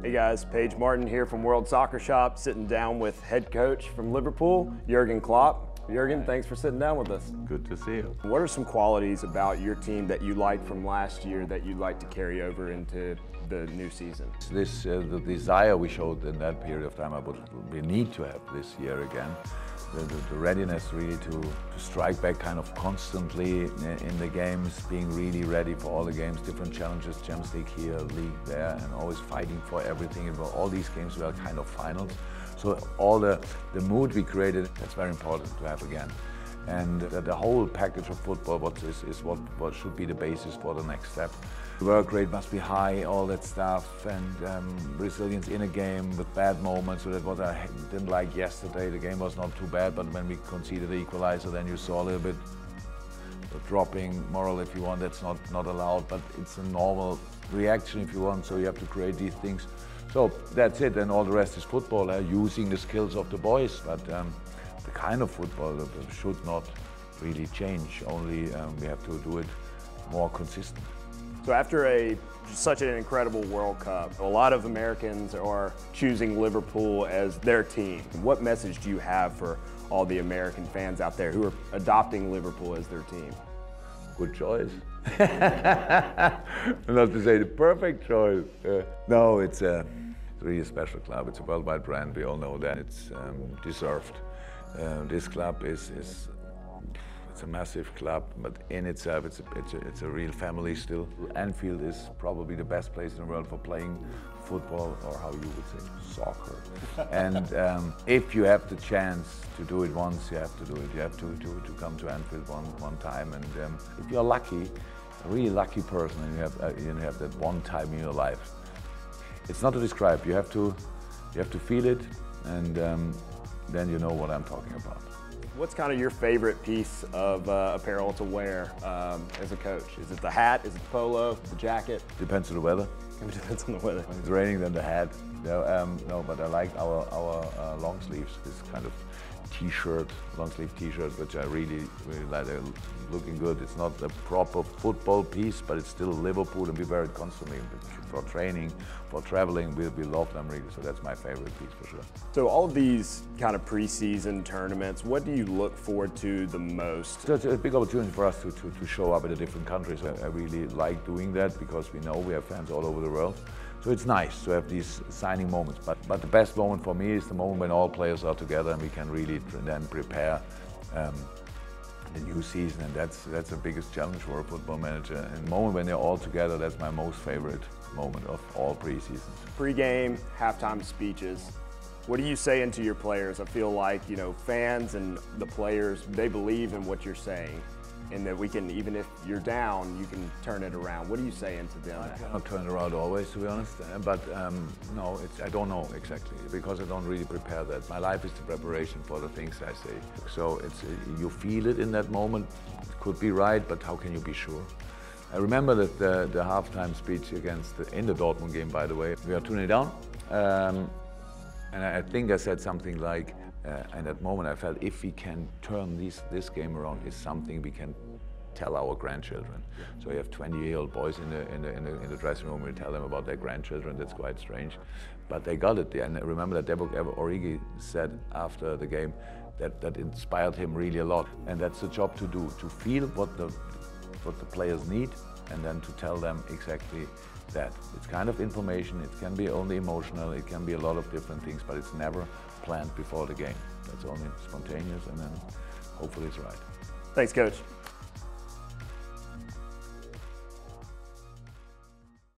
Hey guys, Paige Martin here from World Soccer Shop, sitting down with head coach from Liverpool, Jürgen Klopp. Jürgen, thanks for sitting down with us. Good to see you. What are some qualities about your team that you liked from last year that you'd like to carry over into the new season? The desire we showed in that period of time, we need to have this year again. The readiness really to strike back kind of constantly in the games, being really ready for all the games, different challenges, Champions League here, League there, and always fighting for everything. And all these games were kind of finals. So all the mood we created, that's very important to have again. And the whole package of football is what should be the basis for the next step. The work rate must be high, all that stuff, and resilience in a game with bad moments. So that's what I didn't like yesterday. The game was not too bad, but when we conceded the equalizer, then you saw a little bit dropping moral, if you want. That's not allowed, but it's a normal reaction if you want. So you have to create these things. So that's it, and all the rest is football, using the skills of the boys. But the kind of football should not really change. Only we have to do it more consistent. So after such an incredible World Cup, a lot of Americans are choosing Liverpool as their team. What message do you have for all the American fans out there who are adopting Liverpool as their team? Good choice. Not to say the perfect choice. No, it's really a special club. It's a worldwide brand. We all know that. It's deserved. This club is it's a massive club, but in itself, it's a real family still. Anfield is probably the best place in the world for playing football, or how you would say, soccer. And if you have the chance to do it once, you have to do it. You have to come to Anfield one time. And if you're lucky, a really lucky person, and you have that one time in your life, it's not to describe. You have to feel it, and then you know what I'm talking about. What's kind of your favorite piece of apparel to wear as a coach? Is it the hat? Is it the polo? The jacket? Depends on the weather. It depends on the weather. When it's raining, then the hat. No, but I like our long sleeves. This kind of T-shirt, long sleeve T-shirt, which I really like. They're looking good. It's not a proper football piece, but it's still Liverpool, and we wear it constantly for training, for traveling. We love them really. So that's my favorite piece for sure. So all of these kind of preseason tournaments, what do you look forward to the most? So it's a big opportunity for us to show up in the different countries. I really like doing that because we know we have fans all over the world. So it's nice to have these signing moments, but the best moment for me is the moment when all players are together and we can really then prepare the new season, and that's the biggest challenge for a football manager. And the moment when they're all together, that's my most favorite moment of all pre-seasons. Pre-game, halftime speeches. What are you saying to your players? I feel like, fans and the players, they believe in what you're saying, and that we can, even if you're down, you can turn it around. What are you saying to them? I cannot turn it around always, to be honest, but no, I don't know exactly, because I don't really prepare that. My life is the preparation for the things I say. So you feel it in that moment. It could be right, but how can you be sure? I remember that the halftime speech in the Dortmund game, by the way, we are 2-0 down, and I think I said something like, in that moment I felt if we can turn this game around, is something we can tell our grandchildren. So you have 20-year-old boys in the dressing room, we tell them about their grandchildren. That's quite strange, but they got it. And I remember that Origi said after the game that inspired him really a lot. And that's the job to do, to feel what the players need, and then to tell them exactly that. It's kind of information. It can be only emotional. It can be a lot of different things, but it's never planned before the game. That's only spontaneous, and then hopefully it's right. Thanks, Coach.